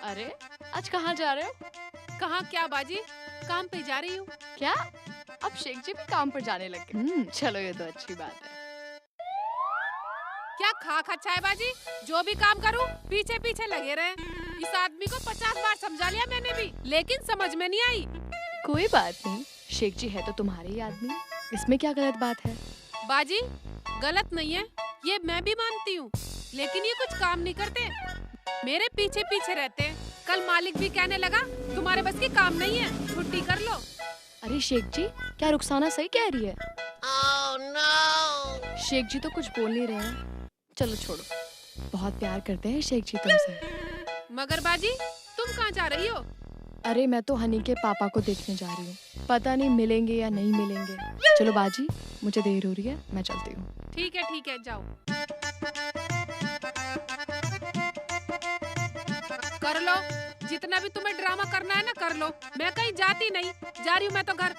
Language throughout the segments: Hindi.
अरे आज कहाँ जा रहे हो? कहाँ क्या बाजी, काम पे जा रही हूँ। क्या अब शेख जी भी काम पर जाने लग गए? चलो ये तो अच्छी बात है। क्या खाक अच्छा है बाजी, जो भी काम करूँ पीछे पीछे लगे रहे। इस आदमी को 50 बार समझा लिया मैंने भी, लेकिन समझ में नहीं आई। कोई बात नहीं, शेख जी है तो तुम्हारे ही आदमी, इसमें क्या गलत बात है? बाजी गलत नहीं है, ये मैं भी मानती हूँ, लेकिन ये कुछ काम नहीं करते, मेरे पीछे पीछे रहते हैं। कल मालिक भी कहने लगा तुम्हारे बस की काम नहीं है, छुट्टी कर लो। अरे शेख जी, क्या रुखसाना सही कह रही है? Oh, no! शेख जी तो कुछ बोल नहीं रहे हैं। चलो छोड़ो, बहुत प्यार करते हैं शेख जी तुमसे। मगर बाजी तुम कहाँ जा रही हो? अरे मैं तो हनी के पापा को देखने जा रही हूँ, पता नहीं मिलेंगे या नहीं मिलेंगे। चलो बाजी, मुझे देर हो रही है, मैं चलती हूँ। ठीक है जाओ। कर लो, जितना भी तुम्हें ड्रामा करना है ना कर लो, मैं कहीं जाती नहीं, जा रही हूँ मैं तो घर।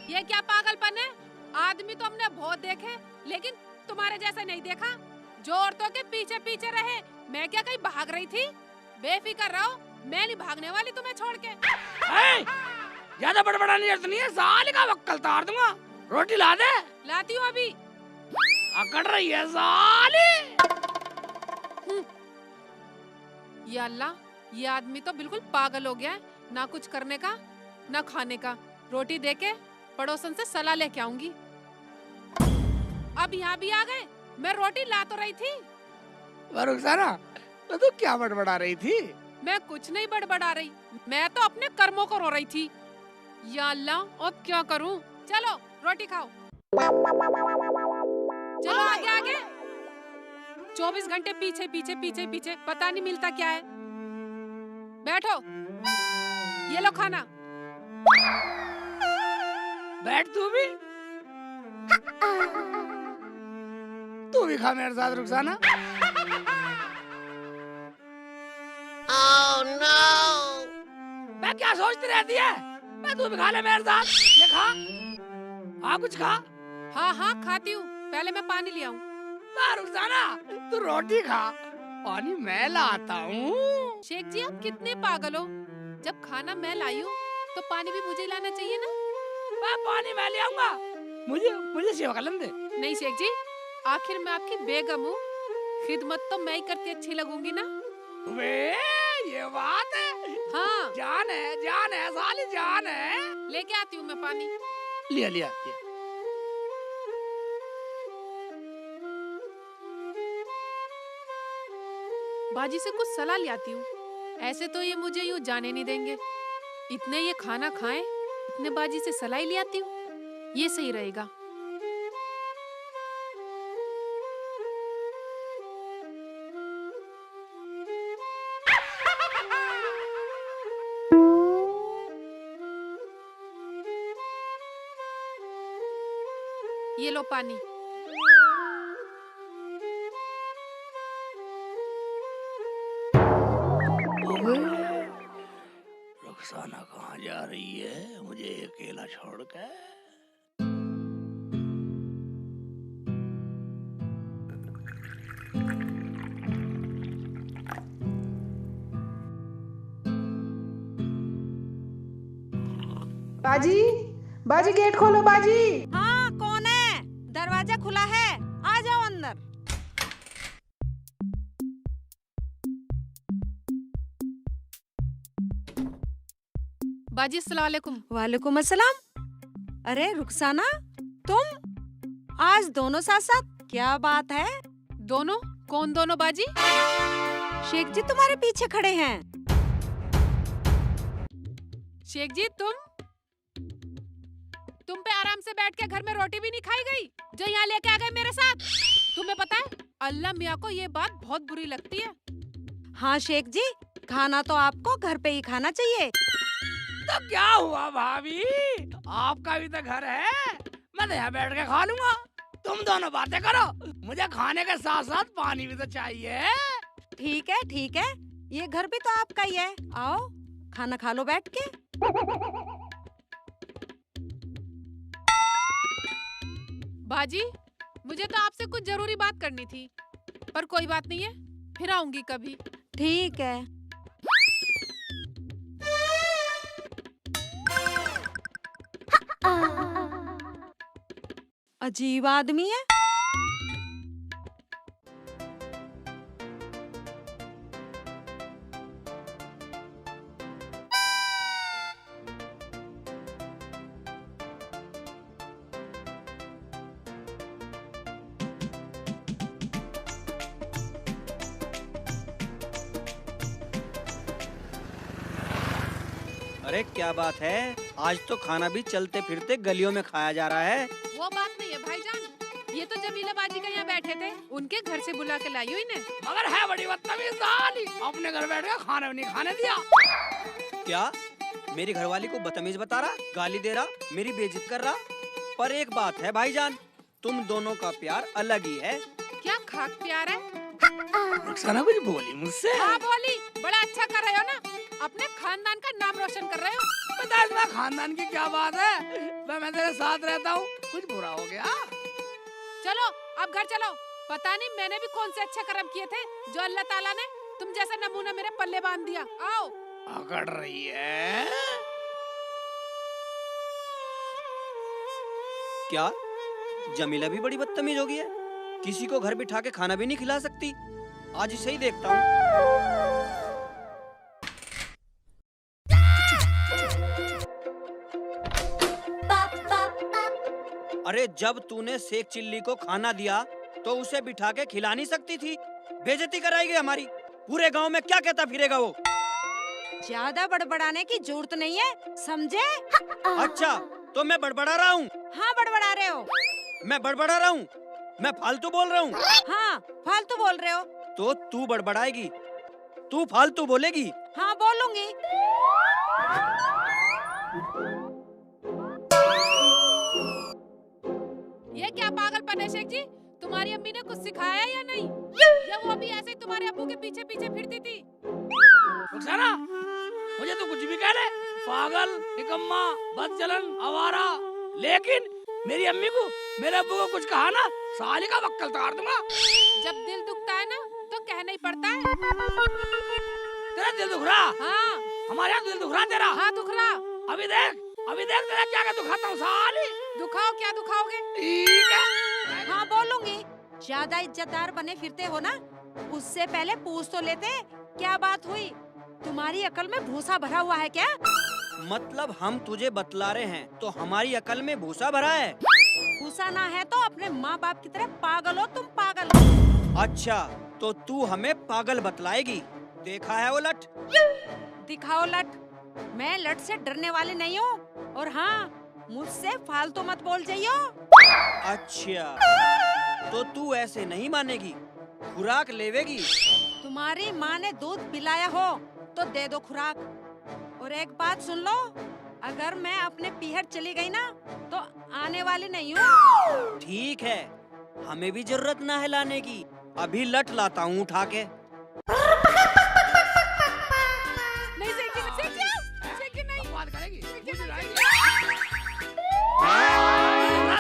ये क्या पागलपन है? आदमी तो हमने बहुत देखे, लेकिन तुम्हारे जैसा नहीं देखा, जो औरतों के पीछे पीछे रहे। मैं क्या कहीं भाग रही थी? बेफिक्र रहो, मैं नहीं भागने वाली तुम्हें छोड़ के। ज्यादा बड़बड़ाने की जरूरत नहीं है, साले का वक्कल तार दूंगा। रोटी ला दे। लाती हूँ अभी। अकड़ रही है साले। ये अल्लाह, ये आदमी तो बिल्कुल पागल हो गया है, ना कुछ करने का ना खाने का। रोटी देके पड़ोसन से सलाह लेके आऊंगी। अब यहाँ भी आ गए, मैं रोटी ला तो रही थी। रुखसाना, तो तू क्या बड़बड़ा रही थी? मैं कुछ नहीं बड़बड़ा रही, मैं तो अपने कर्मों को रो रही थी। या अल्लाह, अब क्या करूं? चलो रोटी खाओ, चलो आगे आगे। 24 घंटे पीछे पीछे पीछे पीछे, पता नहीं मिलता क्या है। बैठो, ये लो खाना। बैठ तू भी। तू भी खा मेरे साथ रुखसाना। Oh, no! मैं क्या सोचती रहती है? मैं तू भी खा ले मेरे साथ। ले खा। हाँ कुछ खा। हाँ खाती हूँ, पहले मैं पानी ले आऊं। रुखसाना, तू रोटी खा, पानी मैं लाता हूँ। शेख जी आप कितने पागल हो, जब खाना मैं लाई हूँ तो पानी भी मुझे लाना चाहिए ना। मैं पानी मैं ले आऊंगा, मुझे सेवा कलम दे। नहीं शेख जी, आखिर मैं आपकी बेगम हूँ, खिदमत तो मैं ही करती अच्छी लगूंगी ना। वे ये बात है। हाँ जान है साली जान है। लेके आती हूँ मैं पानी। लिया। बाजी से कुछ सलाह ले आती हूँ, ऐसे तो ये मुझे यूँ जाने नहीं देंगे। इतने ये खाना खाएं, इतने बाजी से सलाह ले आती हूँ, ये सही रहेगा। ये लो पानी। रुखसाना कहाँ जा रही है मुझे अकेला छोड़कर? बाजी गेट खोलो बाजी। हाँ कौन है? दरवाजा खुला है, आ जाओ अंदर। बाजी अस्सलाम वालेकुम। वालेकुम अस्सलाम। अरे रुखसाना, तुम आज दोनों साथ साथ, क्या बात है? दोनों? कौन दोनों बाजी? शेख जी तुम्हारे पीछे खड़े हैं। शेख जी तुम पे आराम से बैठ के घर में रोटी भी नहीं खाई गई, जो यहाँ लेके आ गए मेरे साथ। तुम्हें पता है अल्लाह मियाँ को ये बात बहुत बुरी लगती है। हाँ शेख जी, खाना तो आपको घर पे ही खाना चाहिए। तो क्या हुआ भाभी, आपका भी तो घर है, मैं तो यहाँ बैठ के खा लूंगा। तुम दोनों बातें करो, मुझे खाने के साथ साथ पानी भी तो चाहिए। ठीक है, ये घर भी तो आपका ही है, आओ खाना खा लो बैठ के। बाजी, मुझे तो आपसे कुछ जरूरी बात करनी थी, पर कोई बात नहीं है, फिर आऊंगी कभी। ठीक है। अजीब आदमी है। अरे क्या बात है, आज तो खाना भी चलते फिरते गलियों में खाया जा रहा है। वो बात नहीं है भाईजान, ये तो जमीला बाजी का यहाँ बैठे थे, उनके घर से बुला के लाई हुई ने। मगर है बड़ी बदतमीज साली, अपने घर बैठ के खाना भी नहीं खाने दिया। क्या मेरी घरवाली को बदतमीज बता रहा, गाली दे रहा, मेरी बेइज्जत कर रहा? पर एक बात है भाईजान, तुम दोनों का प्यार अलग ही है। क्या खाक प्यार है? रुखसाना कुछ बोली मुझसे? हाँ बोली, बड़ा अच्छा कर रहे हो ना, अपने खानदान का नाम रोशन कर रहे हो। पता है इसमें खानदान की क्या बात है, मैं तेरे साथ रहता हूँ, कुछ बुरा हो गया? चलो अब घर चलो, पता नहीं मैंने भी कौन से अच्छे कर्म किए थे जो अल्लाह ताला ने तुम जैसा नमूना मेरे पल्ले बांध दिया। आओ। अकड़ रही है। क्या जमीला भी बड़ी बदतमीज हो गई है, किसी को घर बिठा के खाना भी नहीं खिला सकती। आज इसे ही देखता हूँ। अरे जब तूने शेख चिल्ली को खाना दिया तो उसे बिठा के खिला नहीं सकती थी? बेइज्जती कराएगी हमारी, पूरे गांव में क्या कहता फिरेगा वो? ज्यादा बड़बड़ाने की जरूरत नहीं है, समझे? अच्छा तो मैं बड़बड़ा रहा हूँ? हाँ बड़बड़ा रहे हो। मैं बड़बड़ा रहा हूँ? मैं फालतू बोल रहा हूँ? हाँ फालतू बोल रहे हो। तो तू बड़बड़ाएगी, तू फालतू बोलेगी? हाँ बोलूंगी। ये क्या पागलपन है शेख जी? तुम्हारी अम्मी ने कुछ सिखाया या नहीं, या वो भी ऐसे ही तुम्हारे अब्बू के पीछे पीछे फिरती थी? रुखसाना, मुझे तो कुछ भी कह ले, पागल, निकम्मा, बदचलन, आवारा, लेकिन मेरी अम्मी को, मेरे अब्बू को कुछ कहा ना, साली का वक्कल तोड़ दूंगा। जब दिल दुखता है ना तो कहना ही पड़ता है। तेरा दिल दुख रहा? हाँ। हमारे यहाँ दिल दुख रहा तेरा? हाँ दुख रहा। अभी देख तेरा क्या क्या दुखाता हूँ साली। दुखाओ, क्या दुखाओगे? ठीक है। हाँ बोलूंगी। ज्यादा इज्जतदार बने फिरते हो ना, उससे पहले पूछ तो लेते क्या बात हुई। तुम्हारी अकल में भूसा भरा हुआ है क्या? मतलब हम तुझे बतला रहे हैं तो हमारी अकल में भूसा भरा है? भूसा ना है तो अपने माँ बाप की तरह पागल हो तुम, पागल। अच्छा तो तू हमें पागल बतलाएगी? देखा है वो लठ? दिखाओ लठ। मैं लठ से डरने वाली नहीं हूँ, और हाँ मुझसे फालतू मत बोल जाइयो। अच्छा तो तू ऐसे नहीं मानेगी, खुराक लेवेगी? तुम्हारी माँ ने दूध पिलाया हो तो दे दो खुराक। और एक बात सुन लो, अगर मैं अपने पीहर चली गई ना तो आने वाली नहीं हूँ। ठीक है, हमें भी जरूरत ना है लाने की, अभी लठ लाता हूँ उठा के। नहीं शेख जी नहीं। बात करेगी?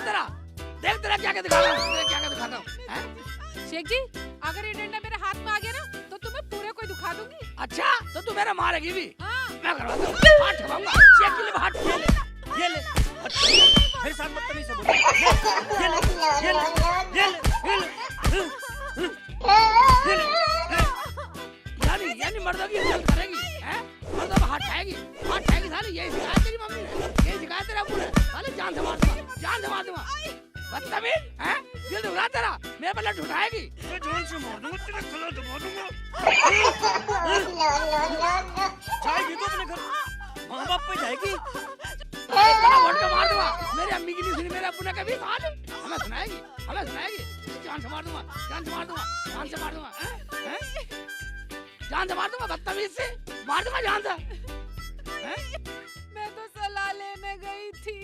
तेरा देख, तेरा क्या क्या दिखाता हूँ, तेरा क्या क्या दिखाता हूँ। शेख जी, अगर ये डंडा मेरे हाथ में आ गया ना तो तुम्हें पूरे को दिखा दूंगी। अच्छा तो तू मेरा मारेगी भी? हाँ। मैं करवाता हूँ, हाथ ठेवाऊंगा, शेख के लिए हाथ ये ले, ये ले। अच्छा, मेरे साथ बदतमीजी से बोल। ये ले, ये ले, ये ले, ये ले, ये ले। यानी मर्दों की इज्जत करेगी, हैं? मर्दों को हाथ खाएगी साली, यही सिखाया तेरी मम्मी ने, यही सिखाया तेरा अब्बू ने, साली जान से मार दूंगा, बदतमीज, हैं? दिल दुखा तेरा, मेरे पर लठ उठाएगी, मैं जान से मार दूंगा, तेरा गला दबा दूंगा। जाएगी तो अपने घर, माँ बाप पे जाएगी। गला घोट के मार दूंगा, मेरी अम्मी की नहीं सुनी, मेरे अब्बू ने कभी, साली हमें सुनाएगी, जान से मार दूंगा, हैं? जान से मार दूंगा, बदतमीज से मार दूंगा जान से। मैं तो सलाह लेने गई थी,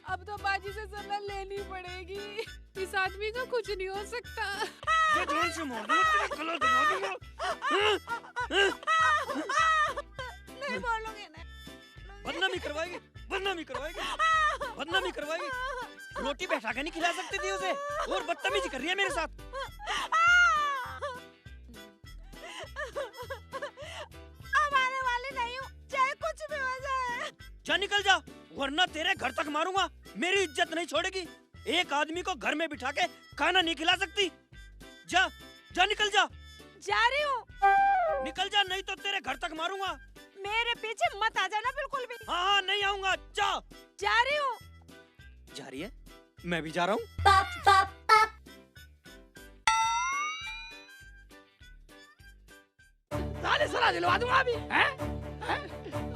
अब तो बाजी से सलाह लेनी पड़ेगी। इस आदमी का कुछ नहीं हो सकता। मैं जान से मार दूंगा, तेरा गला दबा दूंगा। नहीं बोलूंगी नहीं। बदनामी करवाएगी, बदनामी करवाएगी, बदनामी करवाएगी। रोटी बैठा के नहीं खिला सकती थी उसे, और बदतमीजी कर रही है मेरे साथ। अब आने वाली नहीं हूँ, चाहे कुछ भी हो जाए। जा निकल जा, वरना तेरे घर तक मारूंगा। मेरी इज्जत नहीं छोड़ेगी। एक आदमी को घर में बिठा के खाना नहीं खिला सकती। जा जा निकल जा। जा रही हूँ। निकल जा, नहीं तो तेरे घर तक मारूंगा। मेरे पीछे मत आ जाना बिल्कुल भी। हाँ हाँ नहीं आऊंगा। जा जा रही हूँ। जा रही है, मैं भी जा रहा हूँ। साले सलाह दिलवा दूंगा अभी, हैं?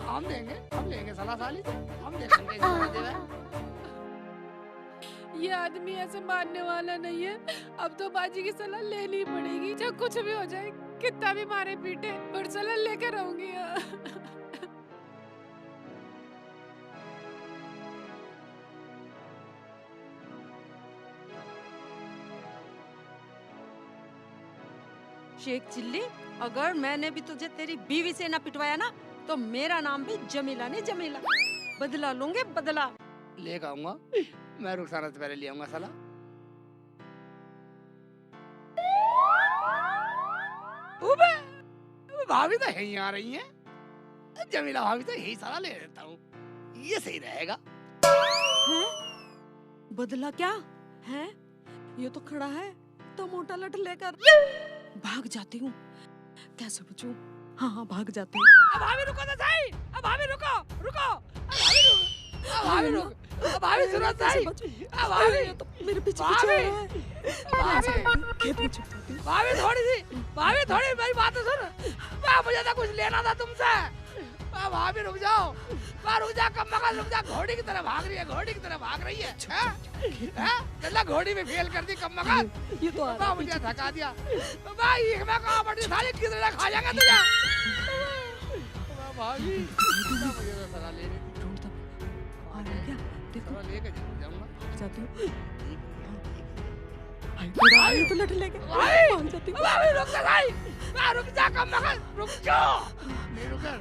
हम लेंगे सलाह साली से, हम देखेंगे कैसे सलाह देवे। ये आदमी ऐसे मारने वाला नहीं है। अब तो बाजी की सलाह लेनी ही पड़ेगी, चाहे कुछ भी हो जाए, कितना भी मारे पीटे, पर सलाह लेकर रहूंगी। शेख चिल्ली, अगर मैंने भी तुझे तेरी बीवी से ना पिटवाया ना, तो मेरा नाम भी जमीला नहीं जमीला। बदला लूंगे बदला। लेकर आऊंगा मैं, रुखसाना से पहले ले आऊंगा सलाह। भाभी तो यहीं आ रही हैं, जमीला भाभी तो यही सलाह ले लेता हूँ, ये सही रहेगा। हैं? बदला क्या है? ये तो खड़ा है तो मोटा लठ लेकर। भाग जाती हूँ, कैसे बचूं? हाँ हाँ भाग जाती हूँ। अब भाभी रुको तो सही, अब भाभी रुको, रुको, अब भाभी रुको, अब भाभी रुको, अब भाभी सुनो सही, अब भाभी तो मेरे पीछे भाभी, पीछे आ रहा है। खेत में छुप जाती हूँ। भाभी थोड़ी मेरी बात तो सुन। मुझे तो कुछ लेना था तुमसे। भाभी रुक जाओ, रुक जा, कम मकान रुक जा। घोड़ी की तरह भाग रही है, घोड़ी की तरह भाग रही है। चला घोड़ी में फेल कर दी, कम मकान। ये तो आ रहा है मुझे थका दिया भाई, मैं कहाँ पड़ी साली, कितना खा जाएगा तुझे। भाभी मुझे तो सलाह ले रही थी, ढूंढता आ रहा है क्या? देखो सलाह लेके जरूर जाऊंगा। भाग जाती हूँ। भाई बड़ा आया तो लठ लेके भाग जाती हूँ। भाभी रुक जा भाई, रुक जा, कम मकान रुक जा। नहीं रुकर,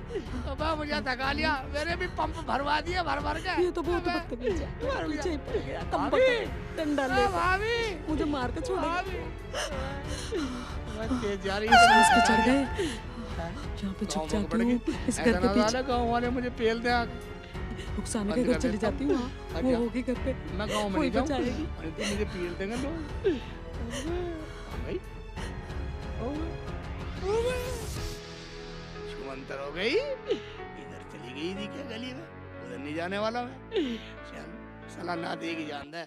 अब मुझे थका लिया, मेरे भी पंप भरवा दिए भर भर के। ये तो बहुत बदतमीज है, पीछे ही पड़ गया। कम भाभी, डंडा ले भाभी, मुझे मार के छोड़ेगा। भाभी तेज जा रही सांस पे चढ़ गए, यहाँ पे छुप जाती हूँ इस घर के पीछे। गाँव वाले मुझे पेल दे। रुखसाना के घर चली जाती हूँ, वो होगी घर पे, मैं गाँव में कोई नहीं जाऊँ, बचाएगी। तो मुझे पेल देंगे लोग। भाई शुमंतर हो गई, इधर चली गई थी क्या गली में, उधर नहीं जाने वाला मैं। चल सलाह ना देगी जानता है।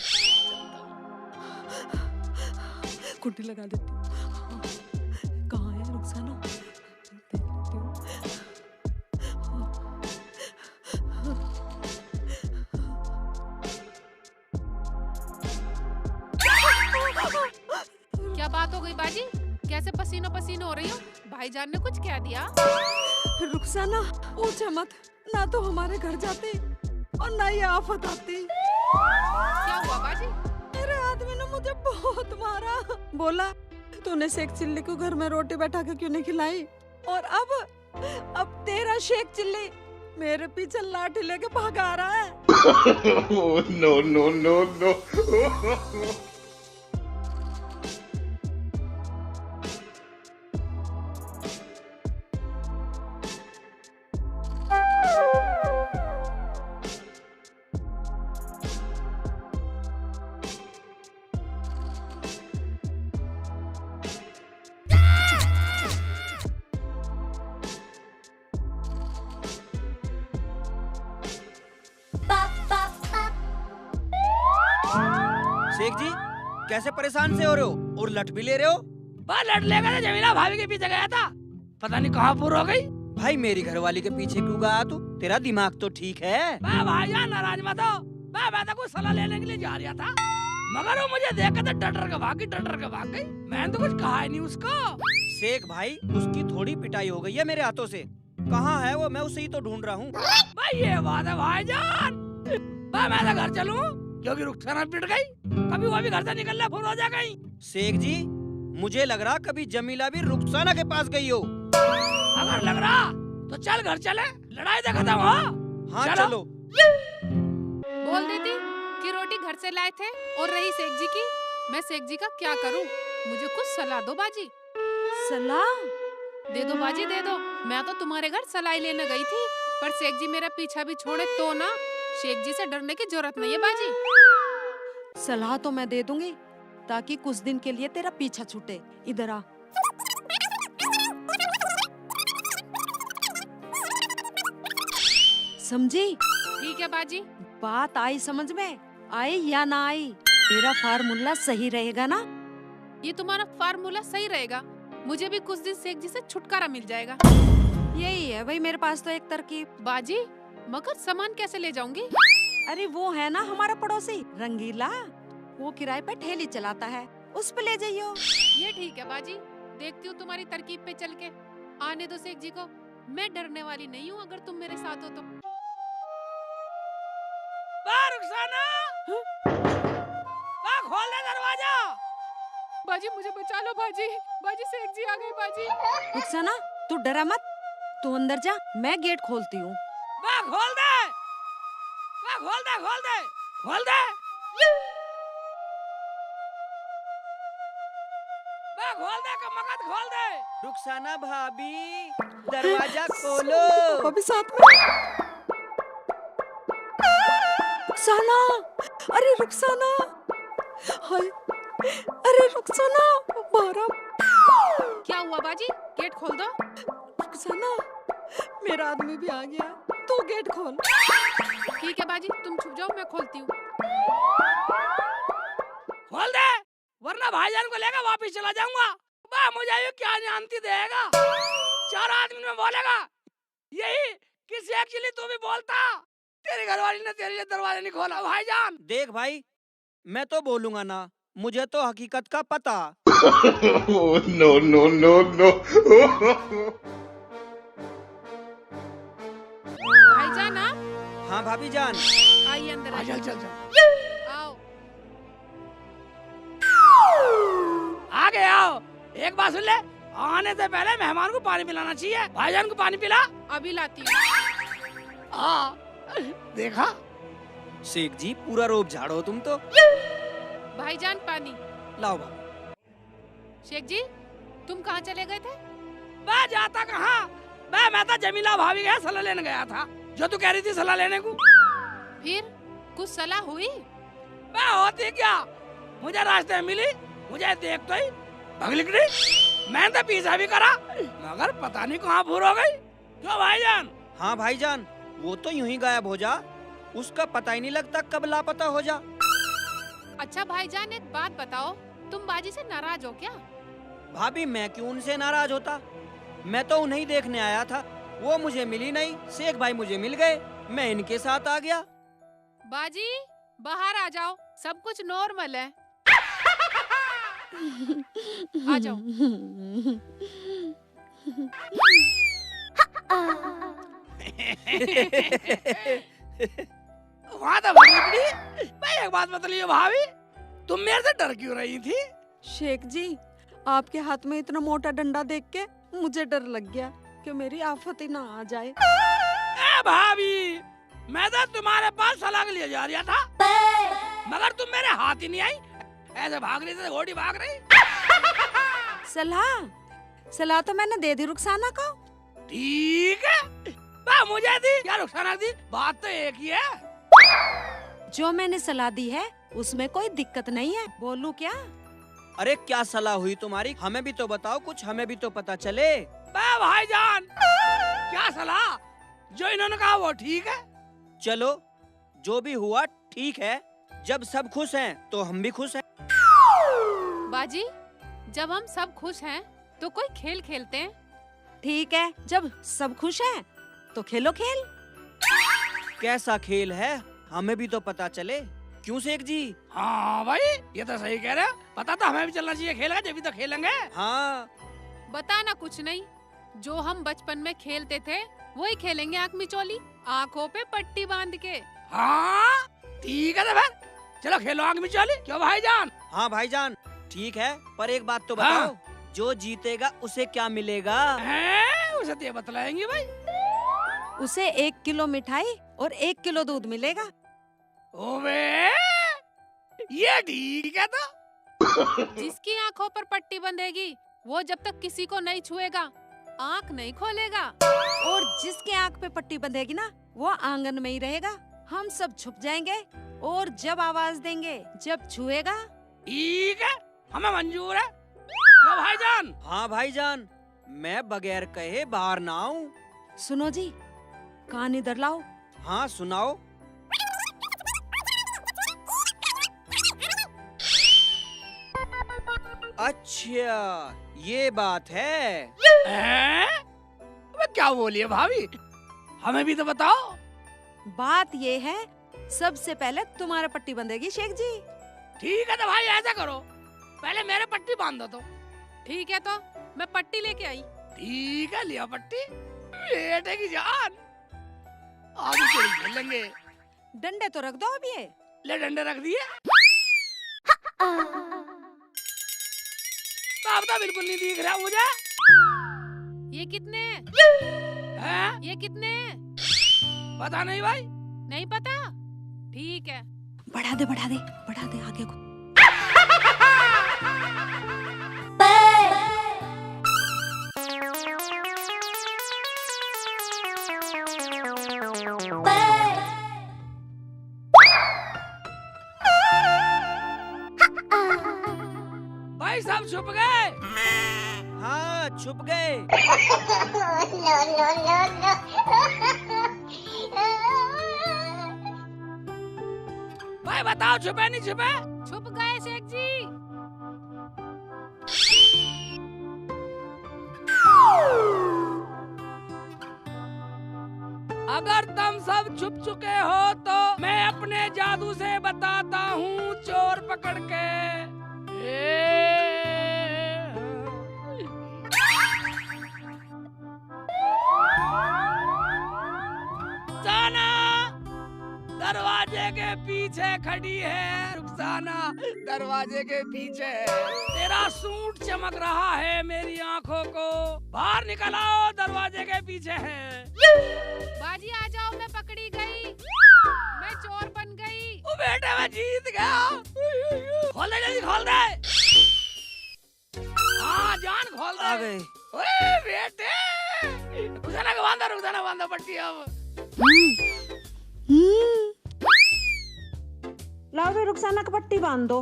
कुंडी लगा देती हूँ। कहाँ है रुखसाना? देख लेती हूँ। क्या बात हो गई बाजी? कैसे पसीनो पसीनो हो रही हो? भाईजान ने कुछ कह दिया? रुखसाना पूछे मत, ना तो हमारे घर जाती और ना ये आफत आती। क्या हुआ बाजी? मेरे आदमी ने मुझे बहुत मारा, बोला तूने शेख चिल्ली को घर में रोटी बैठा के क्यों नहीं खिलाई, और अब तेरा शेख चिल्ली मेरे पीछे लाठी लेके भागा रहा है। no, no, no, no. Sheikh जी कैसे परेशान से हो रहे हो और लठ भी ले रहे हो? लड़ लेगा तो जमीला भाभी के पीछे गया था, पता नहीं कहाँ पूरा हो गई। भाई मेरी घरवाली के पीछे क्यों गया तू? तेरा दिमाग तो ठीक है। भाईजान नाराज मत हो, मैं तो कुछ सलाह लेने के लिए जा रहा था, मगर वो मुझे देख के तो डर के भाग गई। मैंने तो कुछ कहा ही नहीं उसको। शेख भाई उसकी थोड़ी पिटाई हो गई है मेरे हाथों से। कहाँ है वो? मैं उसे ही तो ढूंढ रहा हूँ। भाई ये बात है भाईजान, मैं तो घर चलूं क्योंकि रुखसाना पिट गई, कभी वो भी घर से निकलना फुर हो जाए कहीं। शेख जी मुझे लग रहा कभी जमीला भी रुखसाना के पास गई हो। अगर लग रहा तो चल घर चले, लड़ाई तो खत्म हो। हाँ चलो। चलो। बोल देती कि रोटी घर से लाए थे और रही शेख जी की, मैं शेख जी का क्या करूं? मुझे कुछ सलाह दो बाजी। सलाह? दे दो बाजी दे दो। मैं तो तुम्हारे घर सलाई लेने गई थी, पर शेख जी मेरा पीछा भी छोड़े तो ना। शेख जी से डरने की जरूरत नहीं है बाजी। सलाह तो मैं दे दूंगी, ताकि कुछ दिन के लिए तेरा पीछा छूटे। इधर आ। समझी? ठीक है बाजी। बात आई समझ में? आई या ना आई? तेरा फार्मूला सही रहेगा ना? ये तुम्हारा फार्मूला सही रहेगा। मुझे भी कुछ दिन शेख जी से छुटकारा मिल जाएगा। यही है भाई मेरे पास तो एक तरकीब। बाजी, मगर सामान कैसे ले जाऊंगी? अरे वो है ना हमारा पड़ोसी रंगीला, वो किराए पे ठेली चलाता है, उस पे ले जाइयो। ये ठीक है बाजी, देखती हूँ तुम्हारी तरकीब पे चल के। आने दो शेख जी को, मैं डरने वाली नहीं हूँ अगर तुम मेरे साथ हो तो। रुखसाना, खोल दे दरवाजा। बाजी मुझे बचा लो बाजी। बाजी शेख जी आ गए बाजी। रुखसाना तू डरा मत, तू अंदर जा, मैं गेट खोलती हूँ। खोल दे, खोल दे, खोल दे, खोल दे, खोल दे, कमकत खोल दे। रुखसाना भाभी दरवाजा खोलो। अभी साथ में। रुखसाना, अरे रुखसाना, हाय, अरे रुखसाना, बारह। क्या हुआ बाजी? गेट खोल दो। रुखसाना, मेरा आदमी भी आ गया, तू गेट खोल। ठीक है बाजी, तुम छुप जाओ, मैं खोलती हूँ। खोल दे, वरना भाईजान को लेकर वापस चला जाऊंगा। मुझे ये क्या जानती देगा, 4 आदमी में बोलेगा यही किसी एक्चुअली तू भी बोलता। तेरी घरवाली ने तेरे लिए दरवाजा नहीं खोला भाईजान। देख भाई, मैं तो बोलूंगा ना, मुझे तो हकीकत का पता। No, no, no, no. भाईजान आप? हाँ भाभी जान। आइए अंदर आइए। चल चल चल, आओ। आगे आओ। एक बात सुन ले, आने से पहले मेहमान को पानी पिलाना चाहिए। भाईजान को पानी पिला। अभी लाती हूँ। देखा शेख जी पूरा रोब झाड़ो तुम तो। भाईजान पानी। लाओ भाभी। शेख जी तुम कहाँ चले गए थे? मैं जाता कहाँ, मैं तो जमीला भाभी गया सलाह लेने गया था, जो तू कह रही थी सलाह लेने को। फिर कुछ सलाह हुई? मैं होती क्या, मुझे रास्ते में मिली, मुझे देख तो ही भग निकली। मैंने तो पीछा भी करा, मगर पता नहीं कहाँ भूल हो गई। क्यों भाईजान? हाँ भाईजान, वो तो यूं ही गायब हो जा, उसका पता ही नहीं लगता कब लापता हो जा। अच्छा भाईजान एक बात बताओ, तुम बाजी से नाराज हो क्या? भाभी मैं क्यों उनसे नाराज होता, मैं तो उन्हें देखने आया था, वो मुझे मिली नहीं, शेख भाई मुझे मिल गए, मैं इनके साथ आ गया। बाजी बाहर आ जाओ, सब कुछ नॉर्मल है। आ जाओ। वहाँ तो भग निकली। मैं एक बात बता लियो भाभी, तुम मेरे से डर क्यों रही थी? शेख जी, आपके हाथ में इतना मोटा डंडा देख के मुझे डर लग गया कि मेरी आफत ही ना आ जाए। ए भाभी, मैं तो तुम्हारे पास सलाह के लिए जा रहा था, मगर तुम मेरे हाथ ही नहीं आई, ऐसे भाग रही थी, घोड़ी भाग रही। सलाह तो मैंने दे दी रुखसाना को। ठीक है, मुझे दी या रुखसाना दी, बात तो एक ही है। जो मैंने सलाह दी है उसमें कोई दिक्कत नहीं है, बोलूं क्या? अरे क्या सलाह हुई तुम्हारी, हमें भी तो बताओ कुछ, हमें भी तो पता चले। भाईजान क्या सलाह, जो इन्होंने कहा वो ठीक है। चलो जो भी हुआ ठीक है, जब सब खुश हैं तो हम भी खुश हैं। बाजी जब हम सब खुश हैं तो कोई खेल खेलते हैं। ठीक है, जब सब खुश हैं तो खेलो खेल। कैसा खेल है, हमें भी तो पता चले। क्यों शेख जी? हाँ भाई ये तो सही कह रहे हो, पता तो हमें भी चलना चाहिए, खेलेगा जब भी तो खेलेंगे। हाँ बताना कुछ नहीं, जो हम बचपन में खेलते थे वही खेलेंगे, आँख मिचौली, आँखों पे पट्टी बांध के। हाँ ठीक है तो फिर चलो खेलो आँख मिचौली। क्यों भाईजान? हाँ भाईजान ठीक है, पर एक बात तो बताओ, हाँ। जो जीतेगा उसे क्या मिलेगा? उसे तो ये बतलाएंगे भाई। उसे 1 किलो मिठाई और 1 किलो दूध मिलेगा। ओबे ये ठीक है तो। जिसकी आंखों पर पट्टी बंधेगी वो जब तक किसी को नहीं छुएगा आंख नहीं खोलेगा। और जिसके आंख पे पट्टी बंधेगी ना वो आंगन में ही रहेगा। हम सब छुप जाएंगे और जब आवाज देंगे जब छुएगा। ठीक है हमें मंजूर है। क्या भाईजान? हाँ भाईजान, मैं बगैर कहे बाहर ना आऊं। सुनो जी, कान इधर लाओ। हाँ सुनाओ। अच्छा ये बात है। अबे क्या बोलिए भाभी, हमें भी तो बताओ। बात ये है, सबसे पहले तुम्हारे पट्टी बंधेगी शेख जी। ठीक है तो भाई ऐसा करो, पहले मेरे पट्टी बांध दो। तो ठीक है तो मैं पट्टी लेके आई। ठीक है लिया पट्टी। बेटे की जान, आगे चल खेलेंगे। डंडे तो रख दो अब ये। ले डंडे रख दिए। अब तो बिल्कुल नहीं दिख रहा मुझे। ये कितने हैं? ये कितने? पता नहीं भाई। नहीं पता? ठीक है। बढ़ा दे बढ़ा दे बढ़ा दे आगे को। भाई सब छुप गए। हाँ छुप गए। भाई बताओ छुपे नहीं छुपे? छुप गए शेख जी। अगर तुम सब छुप चुके हो तो मैं अपने जादू से बताता हूँ चोर पकड़ के। रुखसाना दरवाजे के पीछे खड़ी है। रुखसाना दरवाजे के पीछे। तेरा सूट चमक रहा है मेरी आंखों को। बाहर निकल आओ, दरवाजे के पीछे है। बाजी आ जाओ, मैं पकड़ी गई। मैं चोर बन गई। ओ बेटे मैं जीत गया। खोल दे जल्दी खोल दे। हाँ जान खोल दे। आ गए। ओए बेटे रुखसाना को बांधो, रुखसाना बांधो पट्टी अब। लाओ भी रुखसाना की पट्टी बांध दो।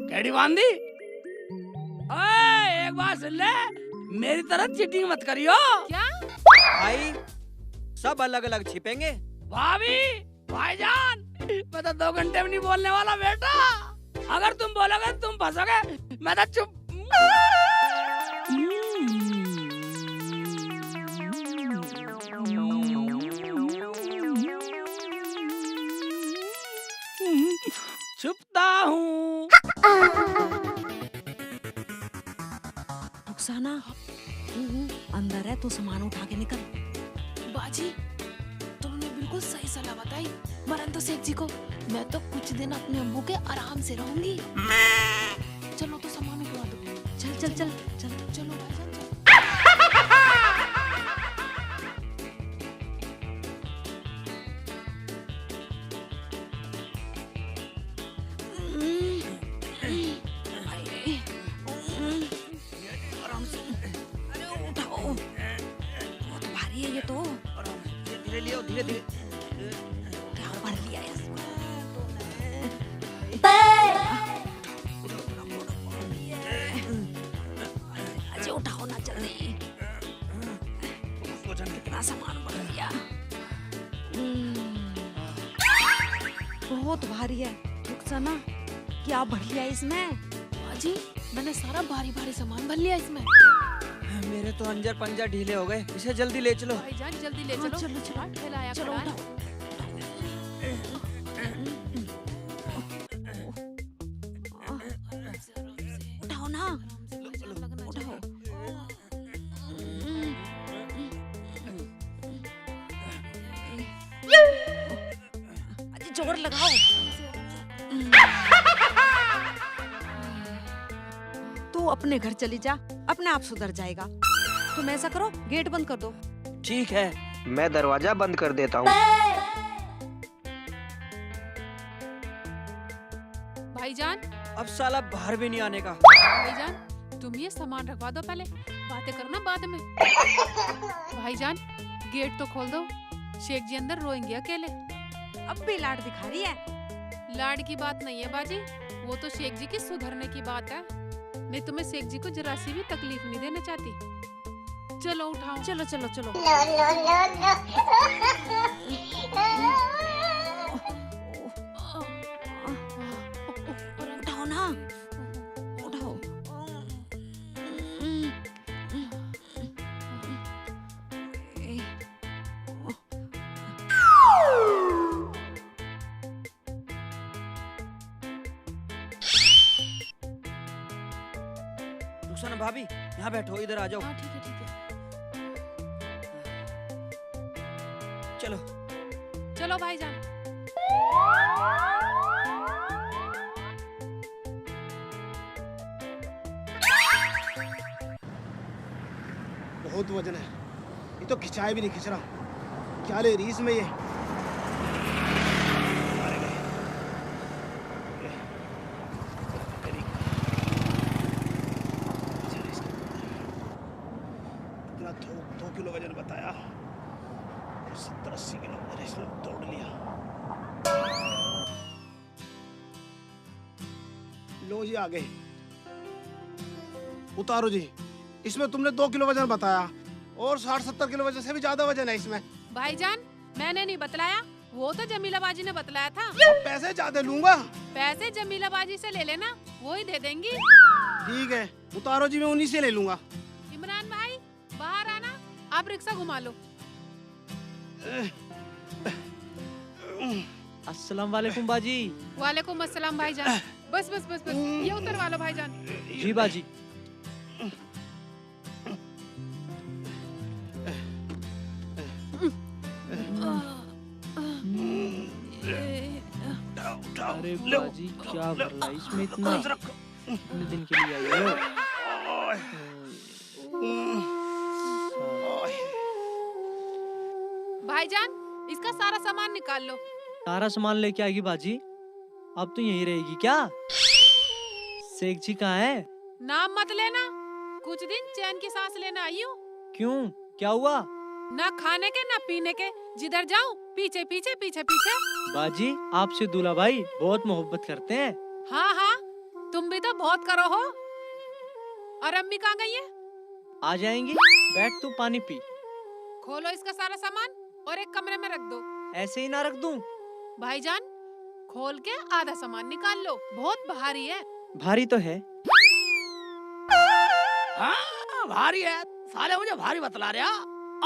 कैडी बांधी? ओए एक बात सुन ले, मेरी तरह चीटिंग मत करियो। क्या? भाई सब अलग अलग छिपेंगे। भाभी भाईजान मैं तो 2 घंटे में नहीं बोलने वाला बेटा। अगर तुम बोलोगे तुम फंसोगे। मैं तो चुप। छुपता हूँ। रुखसाना अंदर है, तू सामान उठा के निकल। बाजी तुमने बिल्कुल सही सलाह बताई। मरन तो शेख जी को, मैं तो कुछ दिन अपने अम्मू के आराम से रहूंगी। चलो तो सामान उठवा दो। चल चल चल चल चलो भाईजान चलो। अरे उठाओ, बहुत भारी है ये तो। धीरे लियो, धीरे धीरे। क्या भर लिया है इसमें? अजय उठाओ ना जल्दी। कितना सामान भर लिया। बहुत भारी है रुखसाना, क्या भर लिया इसमें? बाजी मैंने सारा भारी भारी सामान भर लिया इसमें। मेरे तो अंजर पंजर ढीले हो गए। इसे जल्दी ले चलो। भाईजान जल्दी ले हाँ, चलो। चलो, चलो। हाँ, ठेलाया चलो खड़ा है। उठाओ। उठाओ ना, उठाओ। अरे जोर लगाओ। तो तू अपने घर चली जा, अपने आप सुधर जाएगा। तुम ऐसा करो, गेट बंद कर दो। ठीक है। मैं दरवाजा बंद कर देता हूँ। भाईजान, अब साला बाहर भी नहीं आने का। भाईजान तुम ये सामान रखवा दो, पहले बातें करो ना बाद में। भाईजान गेट तो खोल दो, शेख जी अंदर रोएंगे अकेले। अब भी लाड दिखा रही है। लाड की बात नहीं है बाजी, वो तो शेख जी की सुधरने की बात है। मैं तुम्हें शेख जी को जरा सी भी तकलीफ नहीं देना चाहती। चलो उठाओ। चलो चलो चलो। उठाओ ना, उठाओ। रुखसाना भाभी यहाँ बैठो, इधर आ जाओ। हाँ ठीक है ठीक है। चलो चलो भाईजान। बहुत वजन है, ये तो खिंचाए भी नहीं खिंच रहा। क्या ले रही इसमें ये? इतना 2 किलो वजन बताया, 70-80 किलो वजन इसने तोड़ लिया। लो जी आ गए, उतारो जी। इसमें तुमने 2 किलो वजन बताया और 60-70 किलो वजन से भी ज्यादा वजन है इसमें। भाईजान मैंने नहीं बतलाया, वो तो जमीला बाजी ने बतलाया था। अब पैसे ज्यादा लूंगा। पैसे जमीला बाजी से ले लेना, वो ही दे देंगी। ठीक है उतारो जी, मैं उन्हीं से ले लूंगा। इमरान भाई बाहर आना, आप रिक्शा घुमा लो। अस्सलाम वालेकुम बाजी। वालेकुम अस्सलाम भाईजान। बस बस बस बस, ये उतरवा लो भाईजान। जी बाजी। अरे बाजी क्या कर रहा है इसमें इतना? इतने दिन के लिए आई हो। भाईजान इसका सारा सामान निकाल लो। सारा सामान लेके आएगी बाजी? अब तो यहीं रहेगी क्या? शेख जी कहाँ है? नाम मत लेना, कुछ दिन चैन की सांस लेना आई हूँ। क्यों, क्या हुआ? ना खाने के ना पीने के, जिधर जाऊँ पीछे पीछे पीछे पीछे। बाजी आपसे दूल्हा भाई बहुत मोहब्बत करते हैं। हाँ हाँ तुम भी तो बहुत करो हो। और अम्मी कहाँ गई है? आ जाएंगी, बैठ तू पानी पी। खोलो इसका सारा सामान और एक कमरे में रख दो। ऐसे ही ना रख दूं? भाईजान खोल के आधा सामान निकाल लो, बहुत भारी है। भारी तो है। हाँ भारी है। साले मुझे भारी बतला रहा,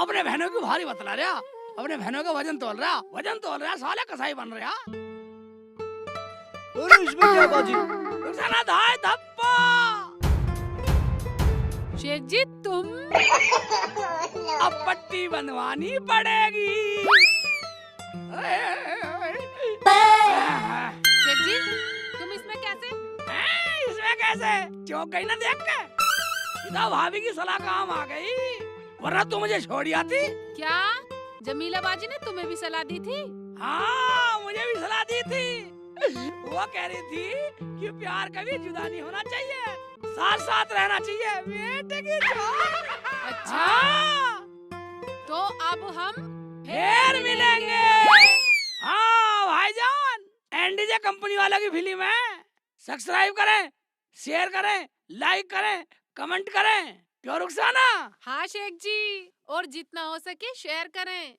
अपने बहनों की भारी बतला रहा, अपने बहनों का वजन तोल रहा, साले कसाई बन रहा। अरे इसमें क्या बाजी? रुखसाना धाय धप्पा। शेख जी तुम अब पट्टी बनवानी पड़ेगी। शेख जी तुम इसमें कैसे? इसमें कैसे? चौंक गई ना देख के? इधर भाभी की सलाह काम आ गई, वरना तू मुझे छोड़ आती। क्या जमीला बाजी ने तुम्हें भी सलाह दी थी? हाँ मुझे भी सलाह दी थी। वो कह रही थी कि प्यार कभी जुदा नहीं होना चाहिए, साथ साथ रहना चाहिए। बेटे की अच्छा हाँ तो अब हम फिर मिलेंगे। हाँ भाईजान, एनडीजे कंपनी वालों की फिल्म है, सब्सक्राइब करें, शेयर करें, लाइक करें, कमेंट करें। क्यों रुखसाना? हाँ शेख जी, और जितना हो सके शेयर करें।